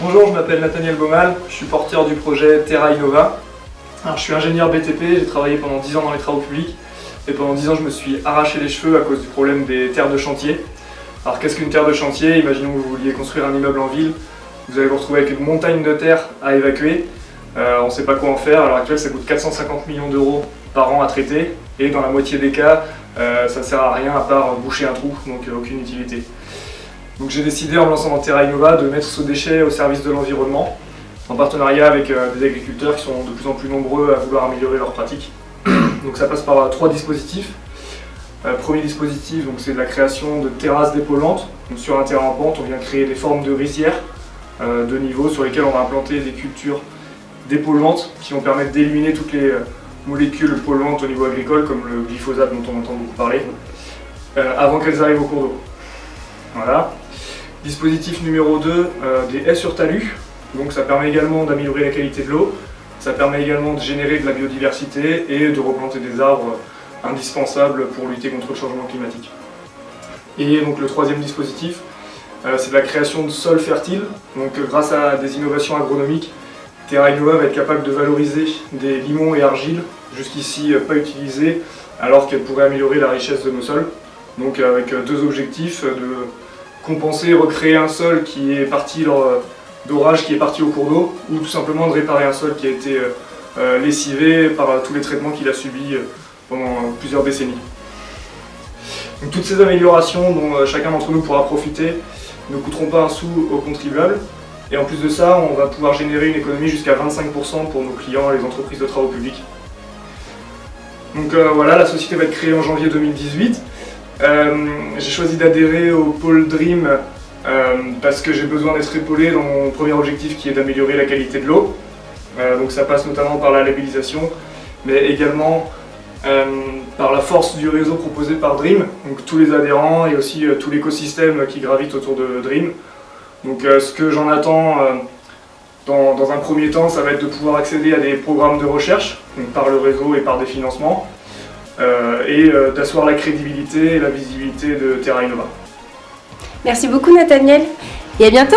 Bonjour, je m'appelle Nathaniel Baumal, je suis porteur du projet Terra Innova. Alors, je suis ingénieur BTP, j'ai travaillé pendant 10 ans dans les travaux publics et pendant 10 ans je me suis arraché les cheveux à cause du problème des terres de chantier. Alors qu'est-ce qu'une terre de chantier? Imaginons que vous vouliez construire un immeuble en ville, vous allez vous retrouver avec une montagne de terre à évacuer. On ne sait pas quoi en faire, à l'heure actuelle ça coûte 450 millions d'euros par an à traiter et dans la moitié des cas ça ne sert à rien à part boucher un trou, donc aucune utilité. Donc j'ai décidé en me lançant dans Terra Innova de mettre ce déchet au service de l'environnement, en partenariat avec des agriculteurs qui sont de plus en plus nombreux à vouloir améliorer leurs pratiques. Donc ça passe par 3 dispositifs. Premier dispositif, c'est la création de terrasses dépolluantes. Donc, sur un terrain en pente, on vient créer des formes de rizières de niveau sur lesquelles on va implanter des cultures dépolluantes qui vont permettre d'éliminer toutes les molécules polluantes au niveau agricole, comme le glyphosate dont on entend beaucoup parler, avant qu'elles arrivent au cours d'eau. Voilà. Dispositif numéro 2, des haies sur talus. Donc ça permet également d'améliorer la qualité de l'eau, ça permet également de générer de la biodiversité et de replanter des arbres indispensables pour lutter contre le changement climatique. Et donc le troisième dispositif, c'est de la création de sols fertiles. Donc grâce à des innovations agronomiques, Terra Innova va être capable de valoriser des limons et argiles, jusqu'ici pas utilisés, alors qu'elles pourraient améliorer la richesse de nos sols. Donc avec 2 objectifs, de compenser et recréer un sol qui est parti lors d'orage, qui est parti au cours d'eau, ou tout simplement de réparer un sol qui a été lessivé par tous les traitements qu'il a subis pendant plusieurs décennies. Donc, toutes ces améliorations dont chacun d'entre nous pourra profiter ne coûteront pas un sou aux contribuables. Et en plus de ça, on va pouvoir générer une économie jusqu'à 25% pour nos clients et les entreprises de travaux publics. Donc voilà, la société va être créée en janvier 2018. J'ai choisi d'adhérer au pôle Dream parce que j'ai besoin d'être épaulé dans mon premier objectif qui est d'améliorer la qualité de l'eau. Donc ça passe notamment par la labellisation, mais également par la force du réseau proposé par Dream, donc tous les adhérents et aussi tout l'écosystème qui gravite autour de Dream. Donc ce que j'en attends dans un premier temps, ça va être de pouvoir accéder à des programmes de recherche, donc par le réseau et par des financements, et d'asseoir la crédibilité et la visibilité de Terra Innova. Merci beaucoup Nathaniel et à bientôt!